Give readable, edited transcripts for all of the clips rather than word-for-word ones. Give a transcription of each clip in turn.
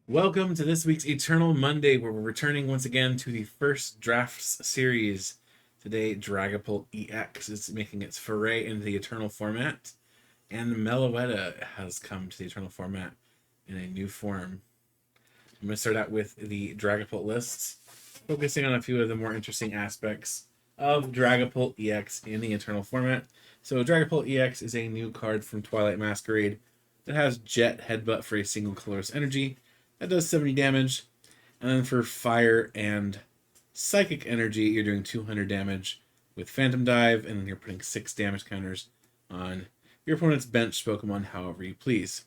Welcome to this week's Eternal Monday, where we're returning once again to the first drafts series. Today, Dragapult EX is making its foray into the Eternal format, and Meloetta has come to the Eternal format in a new form. I'm going to start out with the Dragapult lists, focusing on a few of the more interesting aspects of Dragapult EX in the Eternal format. So, Dragapult EX is a new card from Twilight Masquerade that has Jet Headbutt for a single colorless energy. That does 70 damage. And then for Fire and Psychic Energy, you're doing 200 damage with Phantom Dive, and then you're putting 6 damage counters on your opponent's bench Pokemon however you please.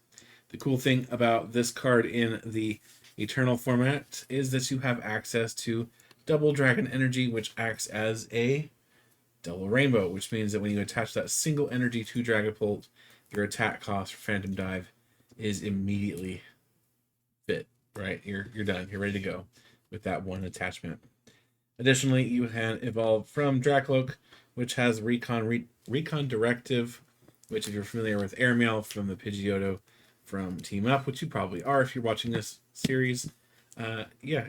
The cool thing about this card in the Eternal format is that you have access to Double Dragon Energy, which acts as a double rainbow, which means that when you attach that single energy to Dragapult, your attack cost for Phantom Dive is immediately fit, right? You're done. You're ready to go with that one attachment. Additionally, you can evolve from Dracloak, which has Recon Directive, which if you're familiar with Airmail from the Pidgeotto from Team Up, which you probably are if you're watching this series. You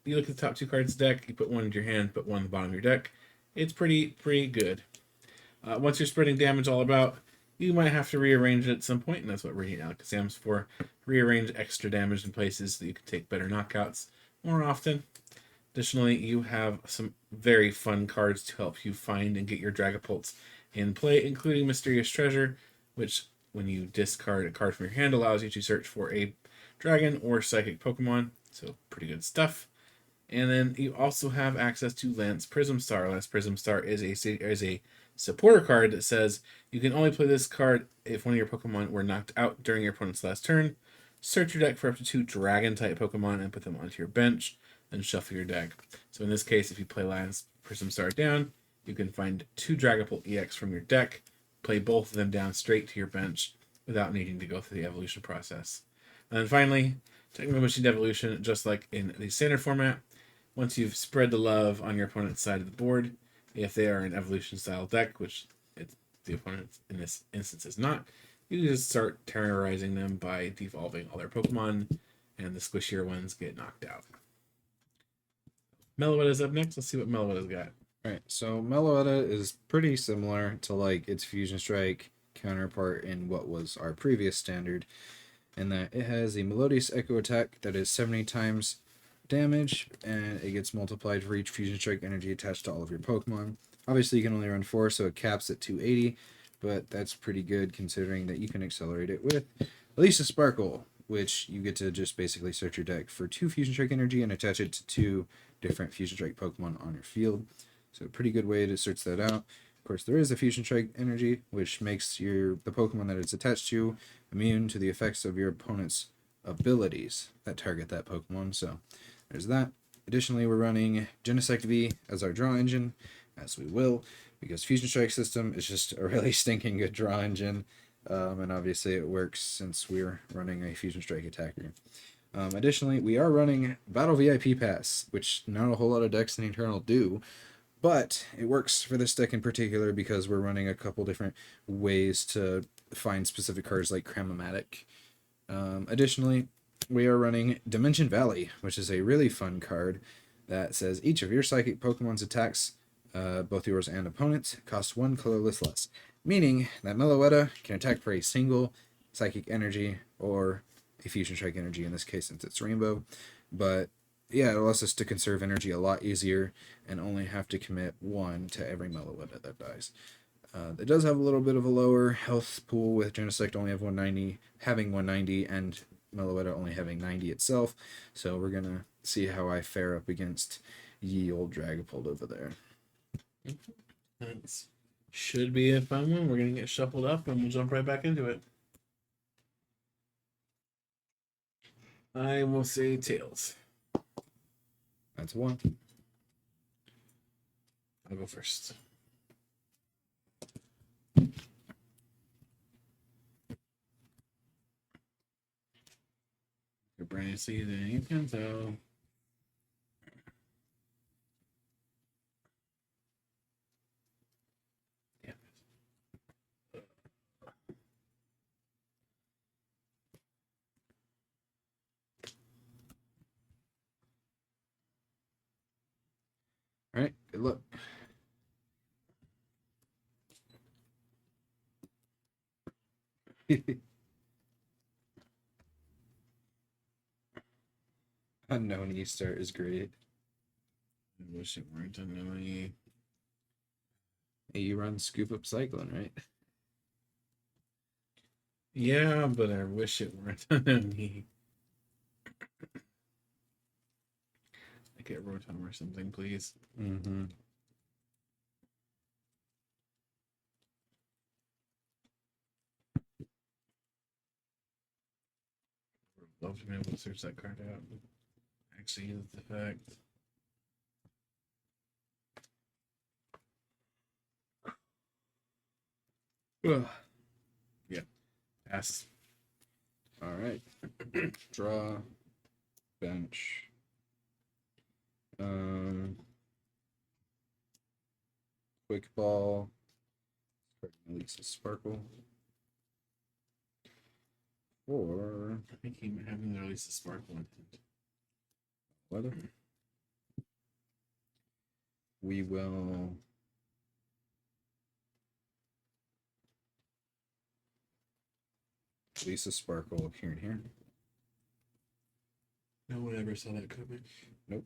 look at the top two cards of the deck, you put one in your hand, put one in the bottom of your deck. It's pretty good. Once you're spreading damage all about, you might have to rearrange it at some point, and that's what Radiant Alakazam's for. Rearrange extra damage in places so that you can take better knockouts more often. Additionally, you have some very fun cards to help you find and get your Dragapults in play, including Mysterious Treasure, which, when you discard a card from your hand, allows you to search for a dragon or psychic Pokemon. So, pretty good stuff. And then you also have access to Lance Prism Star. Lance Prism Star is a supporter card that says you can only play this card if one of your Pokemon were knocked out during your opponent's last turn. Search your deck for up to 2 Dragon-type Pokemon and put them onto your bench, then shuffle your deck. So in this case, if you play Lance Prism Star down, you can find 2 Dragapult EX from your deck, play both of them down straight to your bench without needing to go through the evolution process. And then finally, Technical Machine Evolution, just like in the standard format, once you've spread the love on your opponent's side of the board, if they are an evolution style deck, which the opponent in this instance is not, you can just start terrorizing them by devolving all their Pokemon, and the squishier ones get knocked out. Meloetta's up next. Let's see what Meloetta's got. Right, so Meloetta is pretty similar to like its Fusion Strike counterpart in what was our previous standard, in that it has a Melodious Echo attack that is 70 times damage, and it gets multiplied for each Fusion Strike energy attached to all of your Pokemon. Obviously, you can only run 4, so it caps at 280, but that's pretty good considering that you can accelerate it with Elisa Sparkle, which you get to just basically search your deck for 2 Fusion Strike energy and attach it to 2 different Fusion Strike Pokemon on your field. So a pretty good way to search that out. Of course, there is a Fusion Strike energy, which makes the Pokemon that it's attached to immune to the effects of your opponent's abilities that target that Pokemon. So there's that. Additionally, we're running Genesect V as our draw engine, as we will, because Fusion Strike system is just a really stinking good draw engine, and obviously it works since we're running a Fusion Strike attacker. Additionally, we are running Battle VIP Pass, which not a whole lot of decks in Eternal do, but it works for this deck in particular because we're running a couple different ways to find specific cards like Cramomatic. Additionally, we are running Dimension Valley, which is a really fun card that says each of your psychic Pokemon's attacks, both yours and opponents, cost 1 colorless less, meaning that Meloetta can attack for a single psychic energy or a Fusion Strike energy in this case since it's rainbow. But yeah, it allows us to conserve energy a lot easier and only have to commit 1 to every Meloetta that dies. It does have a little bit of a lower health pool with Genesect only having 190 and Meloetta only having 90 itself, so we're gonna see how I fare up against ye old Dragapult over there. That should be a fun one. We're gonna get shuffled up and we'll jump right back into it. I will say Tails. That's 1. I'll go first. Your brain sees and you can tell. Look. Unknown Easter is great. I wish it weren't unknown. Hey, you run Scoop Up Cycling, right? Yeah, but I wish it weren't unknown. I get Rotom or something, please. Mm-hmm. Would love to be able to search that card out. Actually, use the fact. Ugh. Yeah. Pass. All right. Draw. Bench. Quick Ball. Release a Sparkle. Or I think he having the release of Sparkle intent. weather. We will release a Sparkle here and here. No one ever saw that coming. Nope.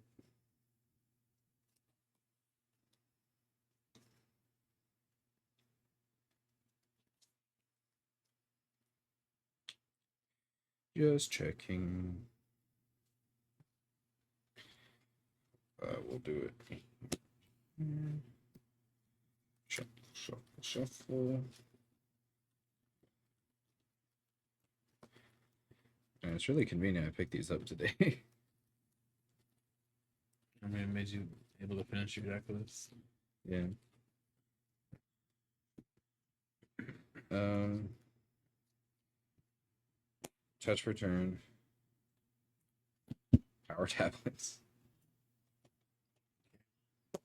Just checking. We'll do it. Shuffle, shuffle, shuffle. And it's really convenient I picked these up today. I mean, it made you able to finish your deck with this. Yeah. Touch for turn. Power tablets.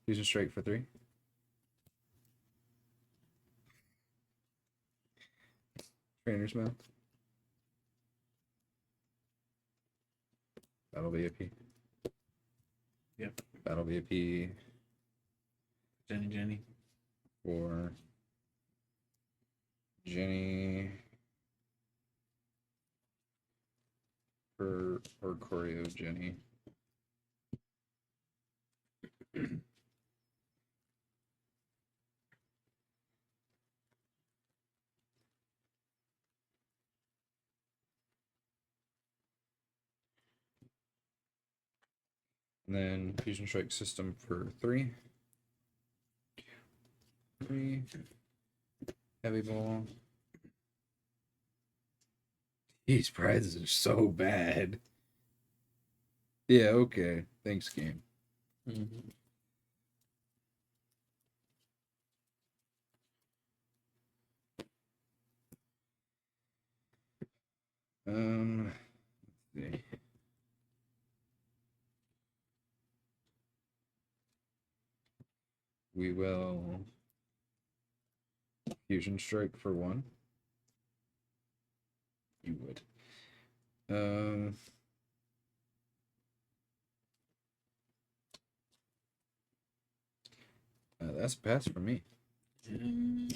Fusion Strike for 3. Trainer's Mouth. Battle VIP. Yep. Battle VIP Jenny. for Jenny. Or Choreo Jenny. And then Fusion Strike System for 3. 3. Heavy Ball. These prizes are so bad. Yeah, okay. Thanks, game. Mm-hmm. Let's see. We will Fusion Strike for 1. You would. That's a pass for me.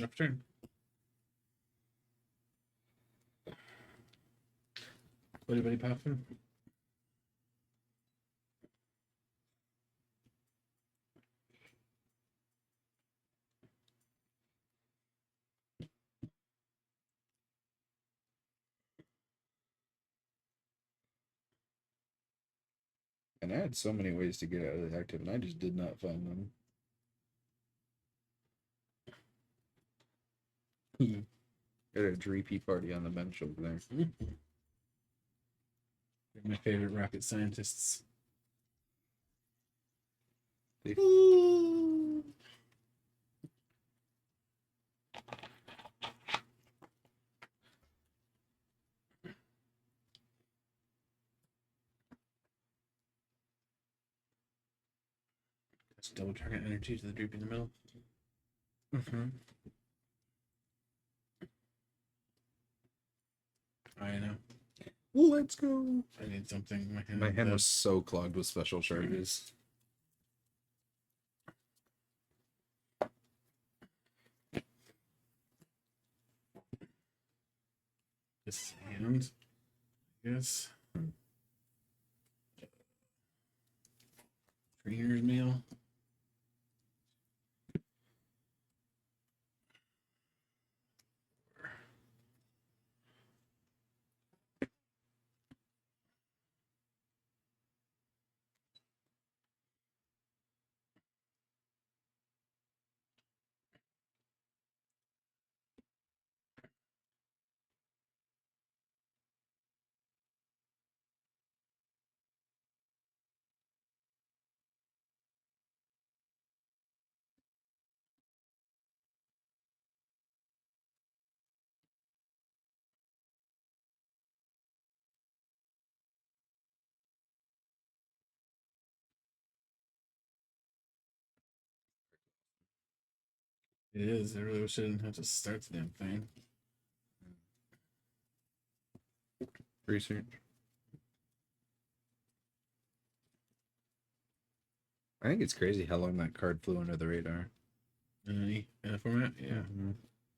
Up turn. Anybody popping? And I had so many ways to get out of the active, and I just did not find them. Got a dreepy party on the bench over there. They're my favorite rocket scientists. Just double target energy to the droop in the middle. I know. Let's go. I need something. My hand was so clogged with special charges. This hand, I guess. Trainer's mail. It is. I really wish I didn't have to start the damn thing. Research. I think it's crazy how long that card flew under the radar. In any format, yeah. Mm-hmm.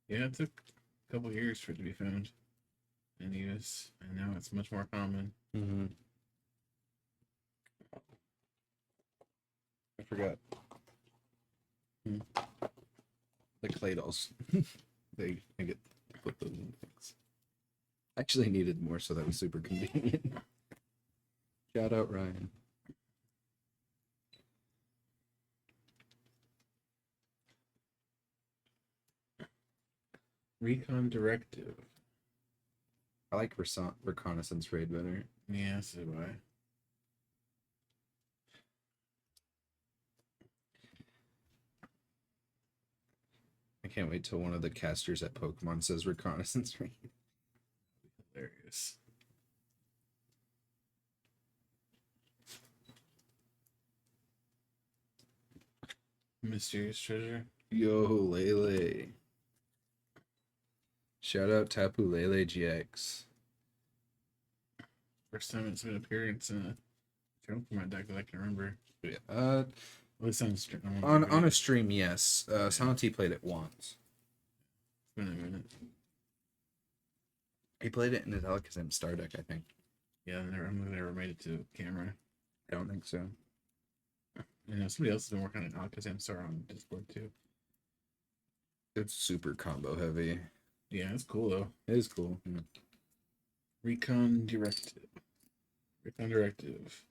Yeah, it took a couple years for it to be found and used, and now it's much more common. Mm-hmm. I forgot. The clay dolls. they get put those in things. Actually needed more, so that was super convenient. Shout out Ryan. Recon Directive. I like Reconnaissance Raid better. Yeah, so do I. I can't wait till one of the casters at Pokemon says Reconnaissance Raid. Hilarious. Mysterious treasure. Yo, Lele. Shout out Tapu Lele GX. First time it's made an appearance in a joke for my deck that I can remember. Yeah. At least On a stream, yes. Santi played it once. It's been a minute. He played it in his Alakazam Star deck, I think. Yeah, I never made it to camera. I don't think so. You know, somebody else has been working on Alakazam Star on Discord too. It's super combo heavy. Yeah, it's cool though. It is cool. Yeah. Recon Directive. Recon Directive.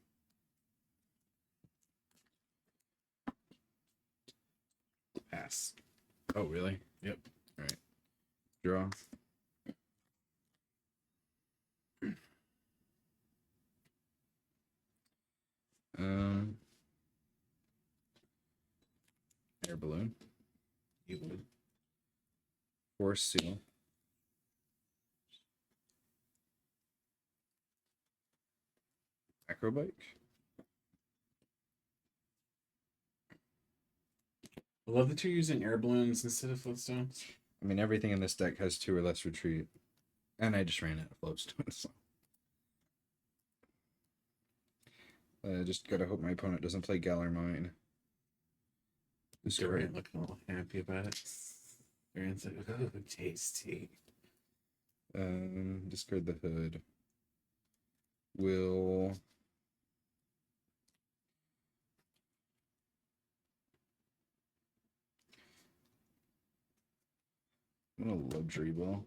Pass. Oh, really? Yep. All right. Draw. Air balloon. You would. Force seal. Acrobike. I love that you're using air balloons instead of floatstones. I mean, everything in this deck has 2 or less retreat. And I just ran out of floatstones. Just gotta hope my opponent doesn't play Galar Mine. Durant looking all happy about it. Durant's like, oh, tasty. Discard the hood. Will I'm gonna luxury ball.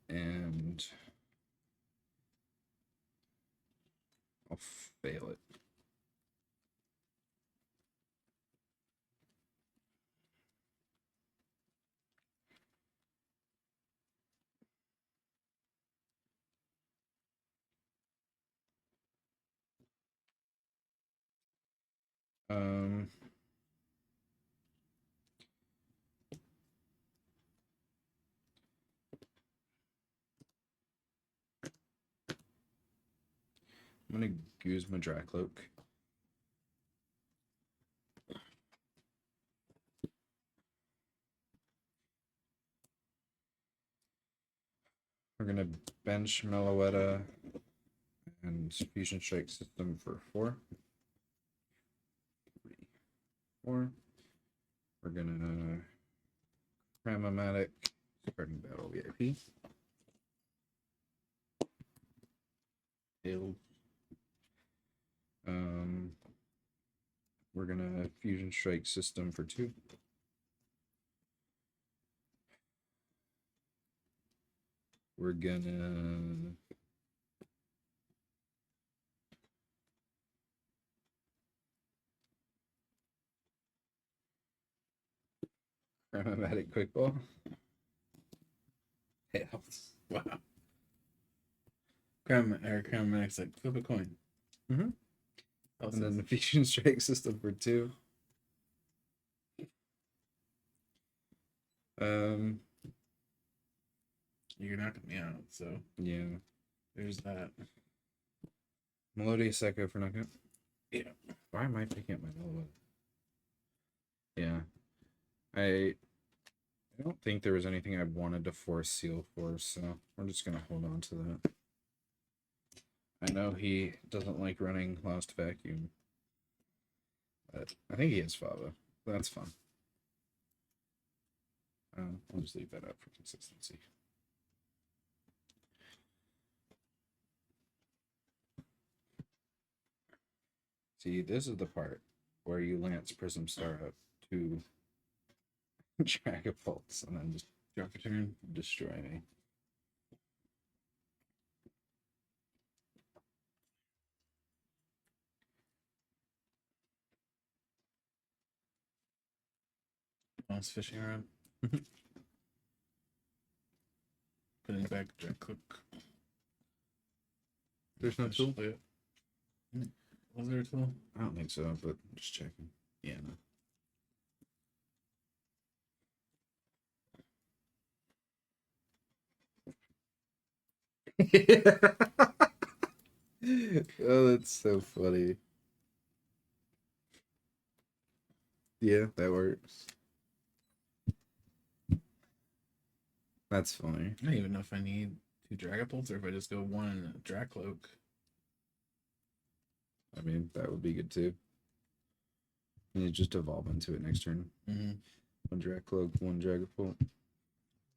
And I'll fail it. I'm gonna use my Dracloak. We're gonna bench Meloetta and Fusion Strike System for 4. 3, 4. We're gonna Pramatic, starting battle VIP. Hail. We're gonna Fusion Strike system for 2. We're gonna Pramatic Quick Ball. Hails. Wow. Crammatic's like flip a coin. Mm-hmm. And then the Fusion Strike system for 2. You're knocking me out, so Yeah. there's that. Meloetta Echo for knockout. Yeah. Why am I picking up my Meloetta? Yeah. I don't think there was anything I wanted to force seal for, so we're just gonna hold on to that. I know he doesn't like running Lost Vacuum, but I think he has Fava. That's fun. I'll just leave that up for consistency. See, this is the part where you Lance Prism Star up to Dragapult and then just Drop your turn. destroy me. I was fishing around. Putting back Drag Cook. There's no tool? Was there a tool? I don't think so, but just checking. Yeah, no. Oh, that's so funny. Yeah, that works. That's funny. I don't even know if I need 2 Dragapults or if I just go 1 Drag Cloak. I mean, that would be good too. And you just evolve into it next turn. Mm-hmm. 1 Drag Cloak, 1 Dragapult.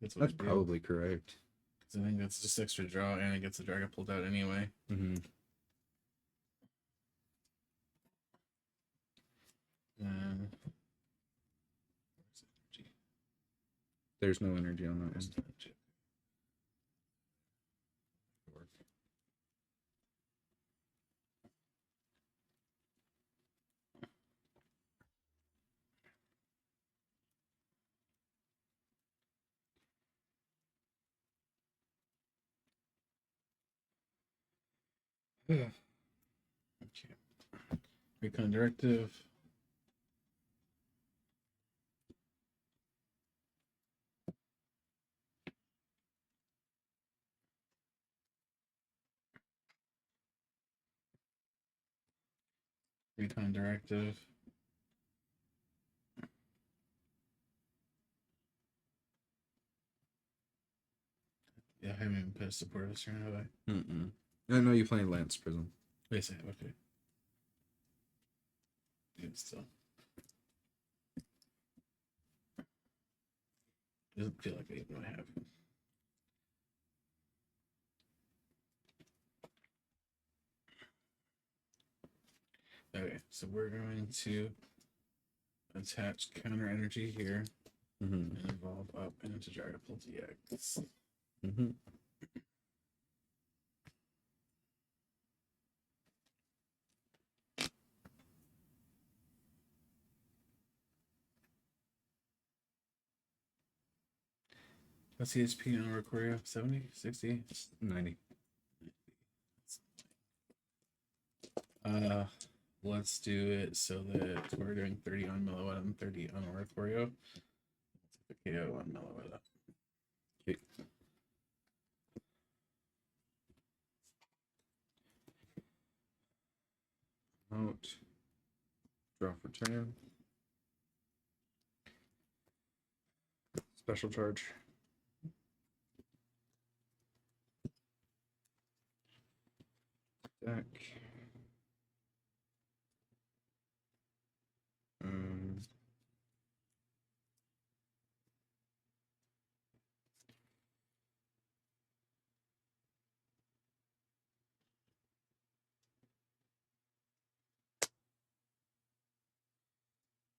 That's probably correct. Because I think that's just extra draw and it gets the Dragapult out anyway. Mm-hmm. There's no energy on that one. Okay. Recon Directive. Recon Directive. Yeah, I haven't even put a support this turn, have I? Mm-mm. I know you playing Lance Prism. Wait a second, okay. Yeah, still. Doesn't feel like I even have. Okay, so we're going to attach counter energy here and evolve up into Dragapult EX. Mm-hmm. What's the HP on Recorio? 70? 60? 90. Let's do it so that we're doing 30 on Meloetta and 30 on Recorio. Let's take a KO on Meloetta. Okay. Out. Draw for turn. Special charge. Deck.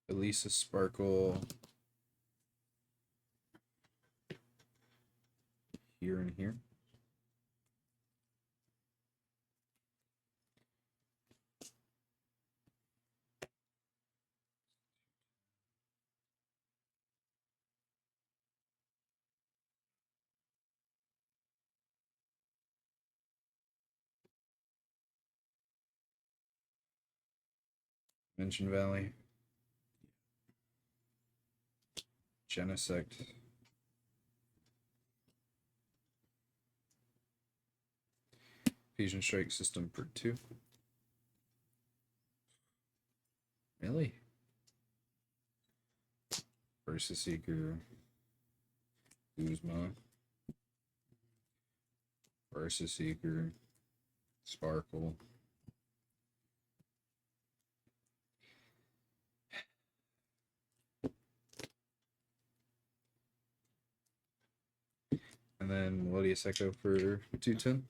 Elisa Sparkle. Here and here. Dimension Valley. Genesect. Fusion Strike System for 2. Really? Versus Seeker. Uzma. Versus Seeker. Sparkle. And then Melodious Echo for 210.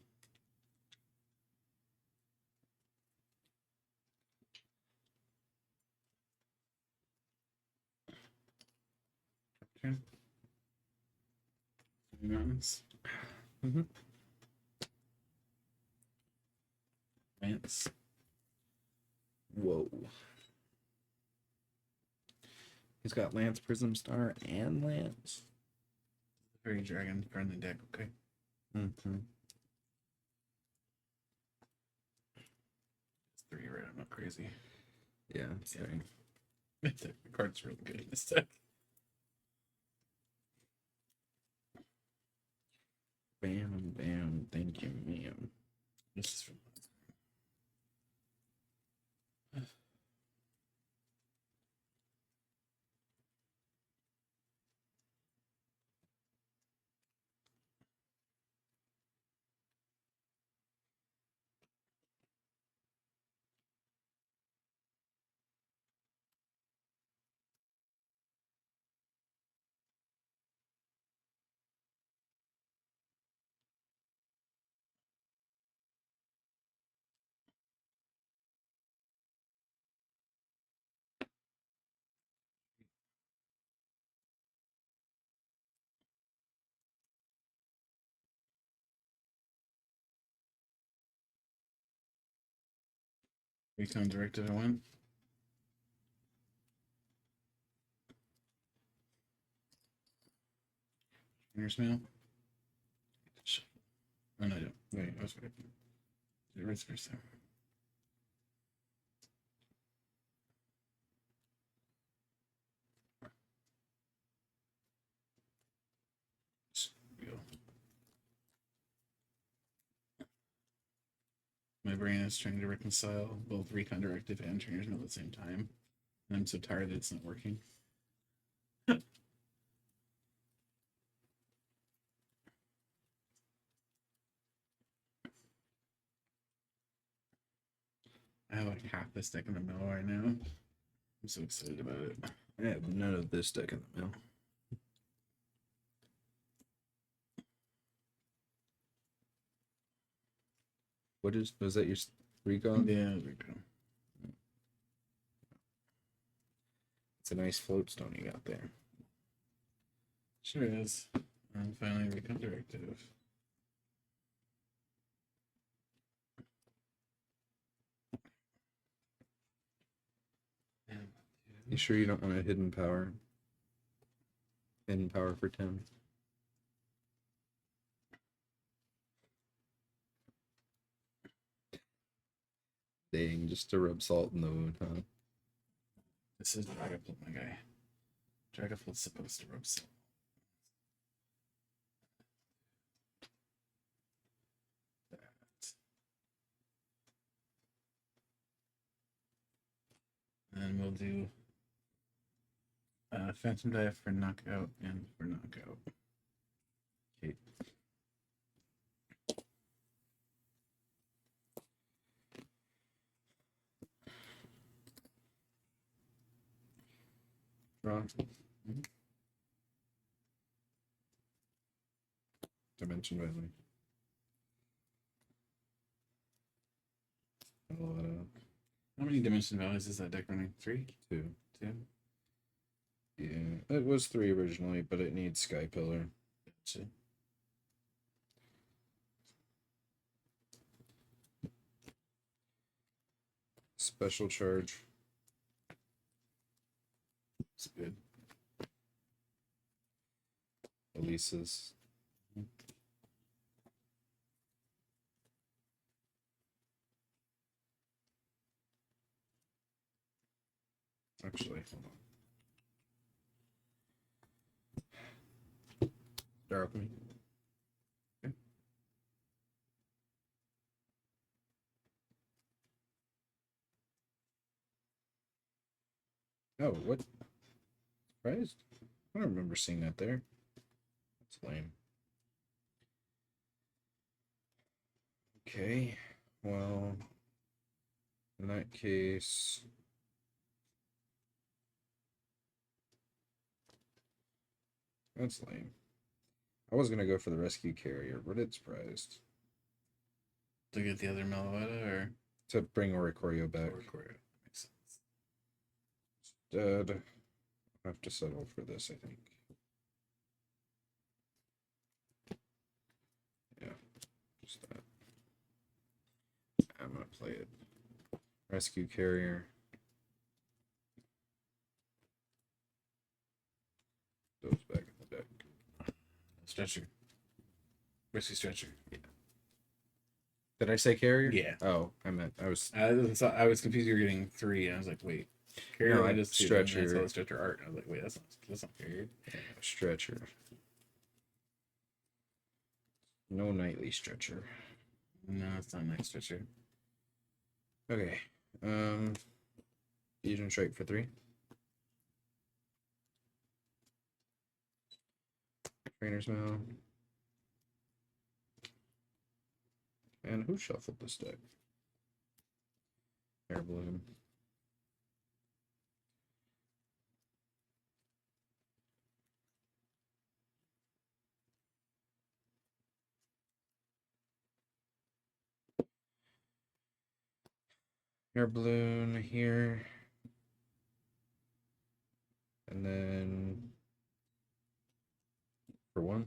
Okay. Mountains. Mm-hmm. Lance. Whoa. He's got Lance, Prism Star, and Lance. Very dragon friendly deck, okay. Mm-hmm. It's 3 red, I'm not crazy. Yeah, same. The card's really good in this deck. Bam, bam, thank you, ma'am. This is from Recon Directive 1. Trainer's Mail. Oh, no, I don't. Wait, I was right. Vice versa. Go. My brain is trying to reconcile both Recon Directive and Trainer's Mail at the same time. And I'm so tired that it's not working. I have like half this deck in the mail right now. I'm so excited about it. I have none of this deck in the mail. Was that your Recon? Yeah, there we go. It's a nice float stone you got there. Sure is. And finally, Recon Directive. You sure you don't want a hidden power? Hidden power for 10. Dang, just to rub salt in the wound, huh? This is Dragapult, my guy. Dragapult's supposed to rub salt. And we'll do Phantom Dive for knockout and for knockout. Okay. Draw. Dimension Valley. How many Dimension Valleys is that deck running? 3? 2. 2? Yeah, it was 3 originally, but it needs Sky Pillar. Gotcha. Special charge. It's good. Releases. Actually, hold on. Drop me. Okay. Oh, what? Surprised? I don't remember seeing that there. That's lame. Okay, well, in that case, that's lame. I was gonna go for the rescue carrier, but it's prized. To get the other Meloetta or To bring Oricorio back. Oricorio. Makes sense. Instead, I have to settle for this, I think. Yeah, just that. I'm gonna play it. Rescue carrier. Goes back in the deck. Stretcher. Rescue stretcher. Yeah. Did I say carrier? Yeah. Oh, I meant I was. I was confused. You were getting 3. I was like, wait. Carrier. No, I I just stretcher. I saw the stretcher art. I was like, wait, that's not carrier. Stretcher. No nightly stretcher. No, it's not a nice stretcher. Okay. Fusion strike for 3. Trainer's Mail. And who shuffled this deck? Air Balloon. Air Balloon here. And then for 1.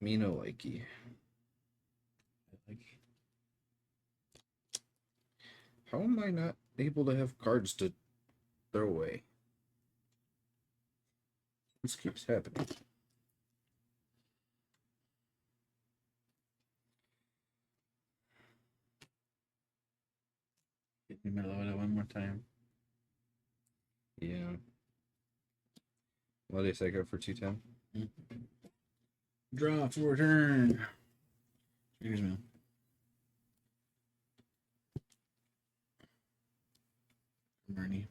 Mino Likey. Like, How am I not able to have cards to throw away? This keeps happening. get me Meloetta one more time. Yeah. Let us go for 210. Draw for turn. Trainer's Mail. Bernie.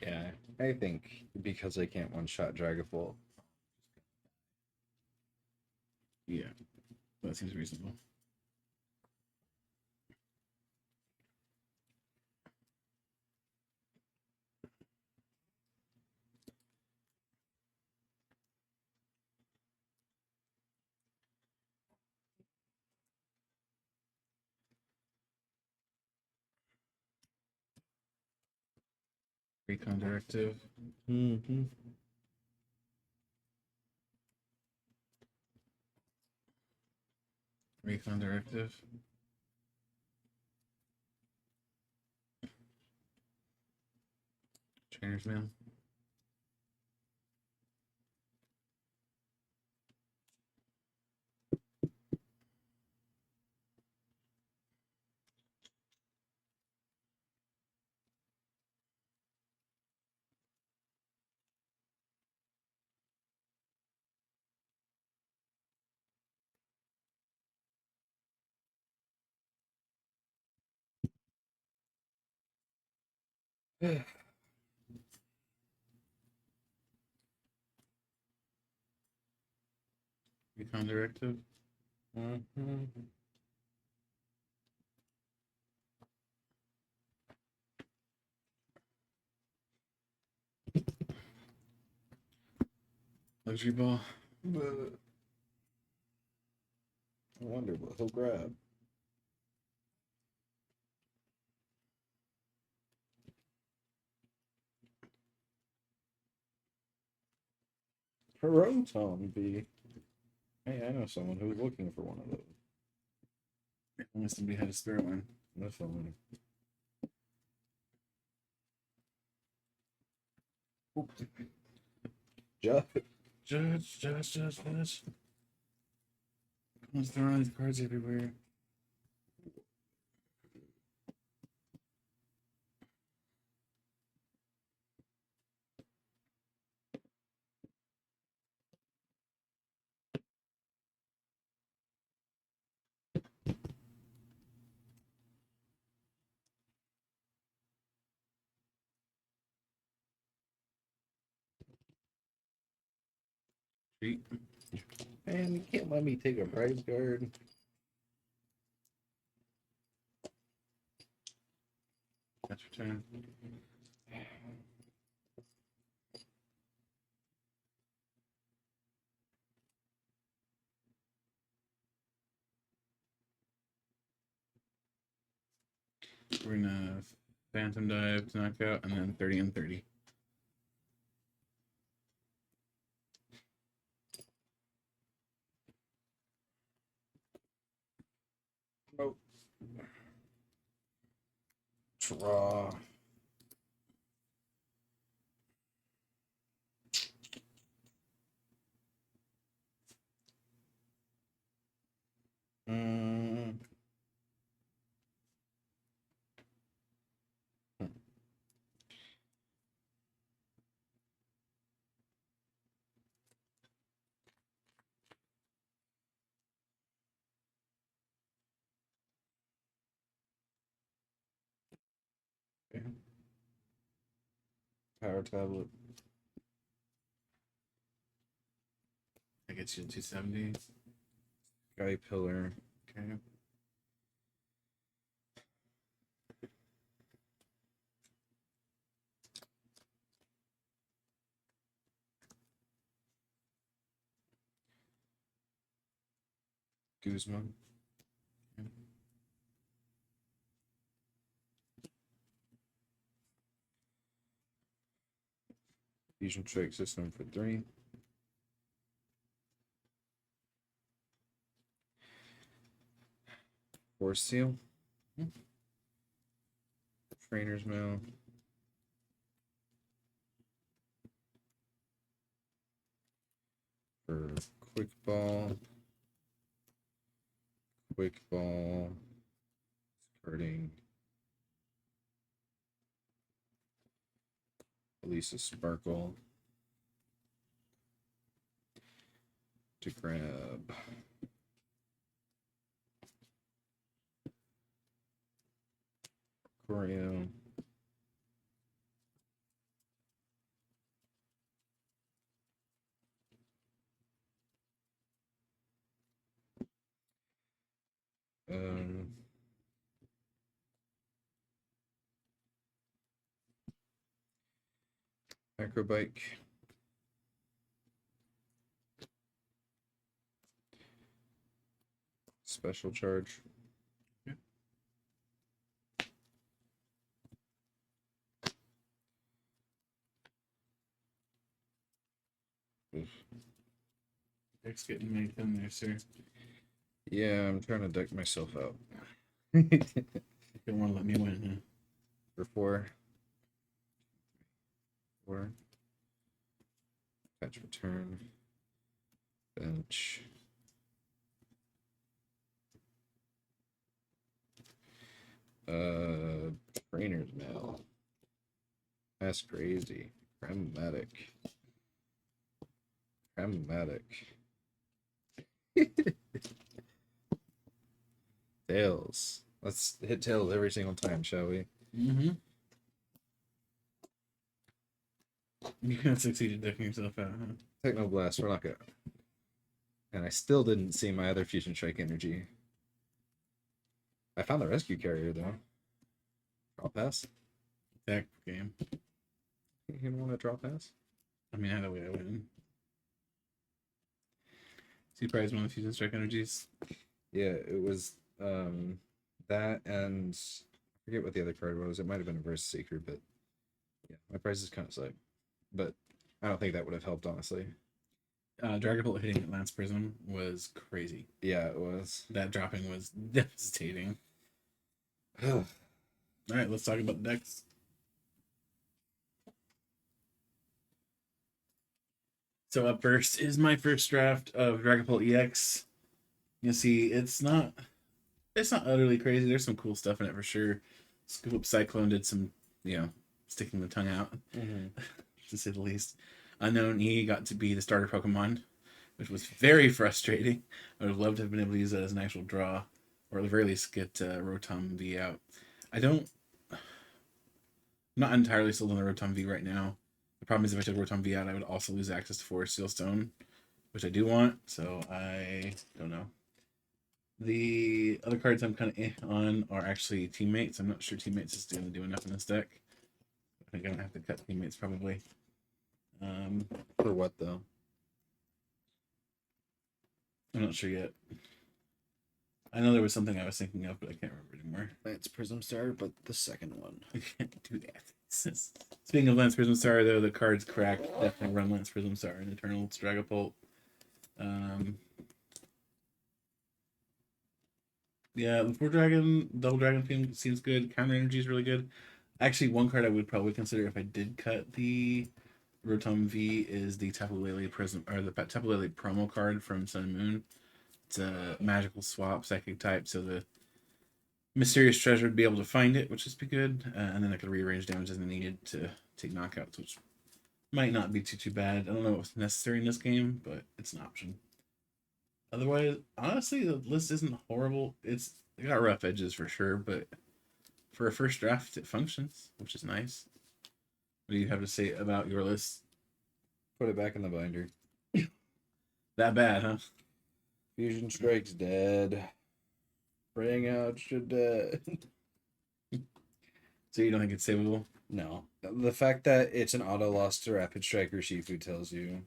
Yeah, I think because I can't one-shot Dragapult. Yeah, that seems reasonable. Recon directive. Mm-hmm. Recon directive. Trainer's Mail. Recon directive. Mm-hmm. Luxury ball. I wonder what he'll grab. Proton V. Hey, I know someone who's looking for one of those. Unless somebody had a spare one. That's fine. Judge. Let's throw all these cards everywhere. Treat. Man, you can't let me take a prize card. That's your turn. We're gonna Phantom Dive to knock out, and then 30 and 30. Nope. Draw. Mm. Okay. Power tablet. That gets you to 270. Sky pillar. Okay. Guzman. Fusion Strike System for 3. Force Seal. Trainer's Mail. For Quick Ball. Quick Ball. Discarding. Release a Sparkle. To grab. Choreo. Um, Acrobike. Special charge. Yeah. Oof. Deck's getting made in there, sir. Yeah, I'm trying to deck myself out. You don't want to let me win, For 4. 4. Catch return. Bench. Trainer's Mail. That's crazy. Chromatic. Tails. Let's hit tails every single time, shall we? Mm-hmm. You're gonna succeed at decking yourself out, huh? Technoblast, we're not good. And I still didn't see my other Fusion Strike energy. I found the rescue carrier though. Draw pass? Deck game. You don't want to draw pass? I mean, either way I win. So you prized one of the Fusion Strike energies. Yeah, it was that, and I forget what the other card was. It might have been a Versus Seeker, but yeah, my price is kind of sick. But I don't think that would have helped, honestly. Dragapult hitting Lance Prism was crazy. Yeah, it was. That dropping was devastating. All right, let's talk about the decks. So up first is my first draft of Dragapult EX. You'll see it's not utterly crazy. There's some cool stuff in it for sure. Scoop Cyclone did some, sticking the tongue out, to say the least. Unknown E got to be the starter Pokemon, which was very frustrating. I would have loved to have been able to use that as an actual draw, or at the very least get Rotom V out. I'm not entirely sold on the Rotom V right now. The problem is if I took Rotom V out, I would also lose access to Forest Seal Stone, which I do want, so I don't know. The other cards I'm kind of on are actually Teammates. I'm not sure Teammates is going to do enough in this deck. I think I'm going to have to cut Teammates probably. For what, though? I'm not sure yet. I know there was something I was thinking of, but I can't remember anymore. Lance Prism Star, but the second one. I can't do that. Speaking of Lance Prism Star, though, the card's cracked. Definitely run Lance Prism Star and Eternal Dragapult. Yeah, the 4-Dragon, Double Dragon theme seems good. Counter Energy is really good. Actually, one card I would probably consider if I did cut the Rotom V is the Tapu Lele Prism, or the Tapu Lele promo card from Sun and Moon. It's a magical swap, psychic type, so the Mysterious Treasure would be able to find it, which would be good. And then I could rearrange damage as needed to take knockouts, which might not be too bad. I don't know what's necessary in this game, but it's an option. Otherwise, honestly, the list isn't horrible. It got rough edges for sure, but for a first draft, it functions, which is nice. What do you have to say about your list? Put it back in the binder. That bad, huh? Fusion Strike's dead. Praying out should dead. So you don't think it's savable? No. The fact that it's an auto loss to Rapid Strike or Shifu tells you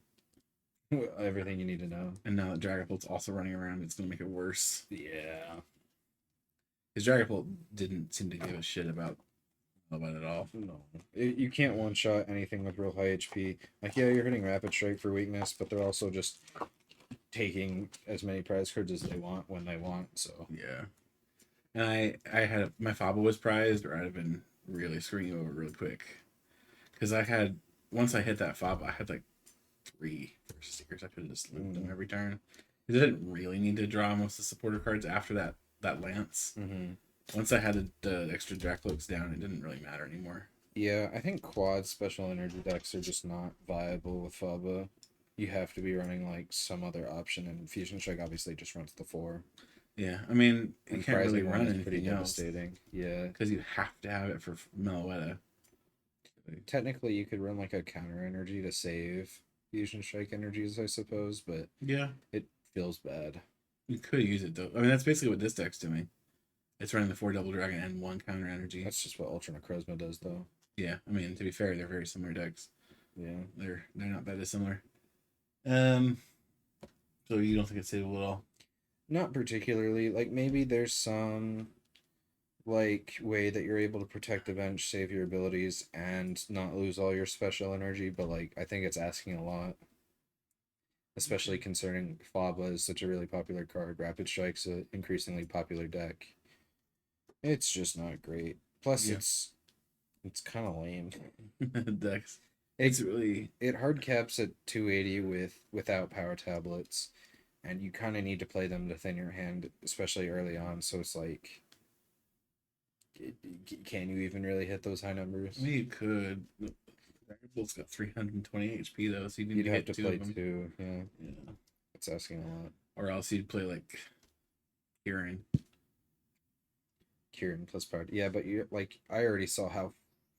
everything you need to know. And now that Dragapult's also running around, it's going to make it worse. Yeah. Because Dragapult didn't seem to give a shit about it at all. No. You can't one-shot anything with real high HP. Like, yeah, you're hitting Rapid Strike for weakness, but they're also just taking as many prize cards as they want when they want, so. Yeah. And I had, my Faba was prized, or I'd have been really screwing you over really quick. Because once I hit that Faba, I had like 3 Versus Seekers. I could have just looped them every turn. Because I didn't really need to draw most of the supporter cards after that Lance. Once I had the extra Dracloaks down, it didn't really matter anymore. Yeah, I think quad special energy decks are just not viable with Faba. You have to be running like some other option, and Fusion Strike obviously just runs the 4. Yeah, I mean, you And can't really Prizing run one is anything pretty else. devastating. Yeah. Because you have to have it for Meloetta. Technically, you could run like a counter energy to save Fusion Strike energies, I suppose, but Yeah. it feels bad. You could use it, though. I mean, that's basically what this deck's doing. It's running the 4 Double Dragon and 1 counter energy. That's just what Ultra Necrozma does, though. Yeah, I mean, to be fair, they're very similar decks. Yeah. They're not that dissimilar. So you don't think it's savable at all? Not particularly. Like, maybe there's some like way that you're able to protect the bench, save your abilities, and not lose all your special energy, but like I think it's asking a lot. Especially concerning Faba is such a really popular card. Rapid Strike's an increasingly popular deck. It's just not great. Plus, Yeah. it's kind of lame. Decks. It's really It hard caps at 280 without power tablets, and you kind of need to play them to thin your hand, especially early on. So it's like, can you even really hit those high numbers? I mean, you could. Dragapult's got 320 HP though, so You'd have to hit 2 play of them. 2. Yeah, Yeah. it's asking a lot. Or else you'd play like Kieran. Kieran plus part. Yeah, but you like I already saw how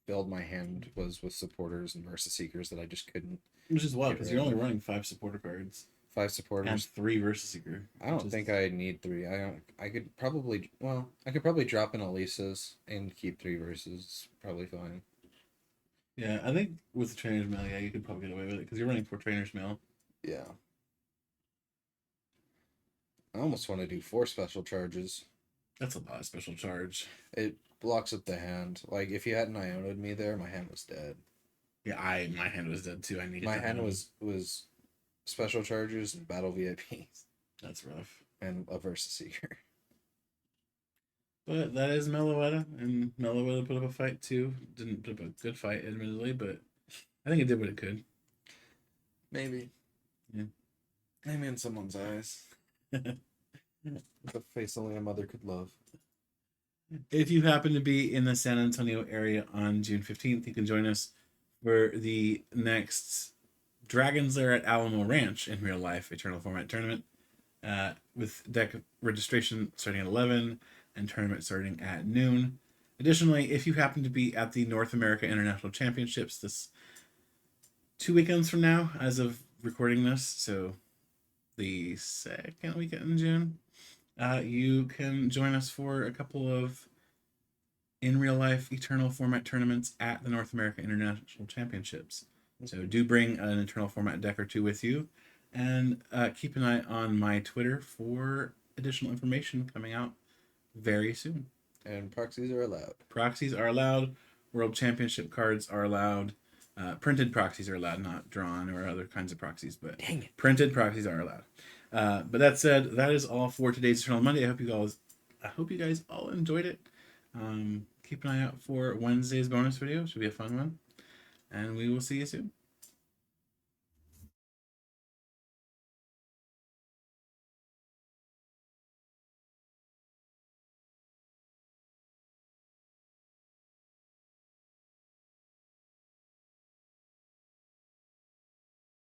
filled my hand was with supporters and Versus Seekers that I just couldn't. Which is wild Get because rid you're of only it. running 5 supporter cards 5 and supporters. 3 Versus Seeker. I don't think I need 3. I could probably drop in Elisa's and keep 3 verses. Probably fine. Yeah, I think with the Trainer's Mail, yeah, you could probably get away with it because you're running 4 Trainer's Mail. Yeah. I almost want to do 4 special charges. That's a lot of special charge. It blocks up the hand. Like, if you hadn't Iono'd me there, my hand was dead. Yeah, my hand was dead too. I needed My to hand know. was special charges and battle VIPs That's rough. and a Versus Seeker. But that is Meloetta, and Meloetta put up a fight too. Didn't put up a good fight, admittedly, but I think it did what it could. Maybe. Yeah. Maybe in someone's eyes. The face only a mother could love. If you happen to be in the San Antonio area on June 15th, you can join us for the next Dragon's Lair at Alamo Ranch in real life Eternal Format tournament, with deck registration starting at 11 and tournament starting at noon. Additionally, if you happen to be at the North America International Championships this 2 weekends from now, as of recording this, so the second weekend in June, you can join us for a couple of in real life Eternal Format tournaments at the North America International Championships. So do bring an Eternal Format deck or two with you, and keep an eye on my Twitter for additional information coming out very soon. And proxies are allowed. Proxies are allowed. World Championship cards are allowed. Printed proxies are allowed, not drawn or other kinds of proxies, but Dang it. printed proxies are allowed. But that said, that is all for today's Eternal Monday. I hope you guys all enjoyed it. Keep an eye out for Wednesday's bonus video. It should be a fun one. And we will see you soon.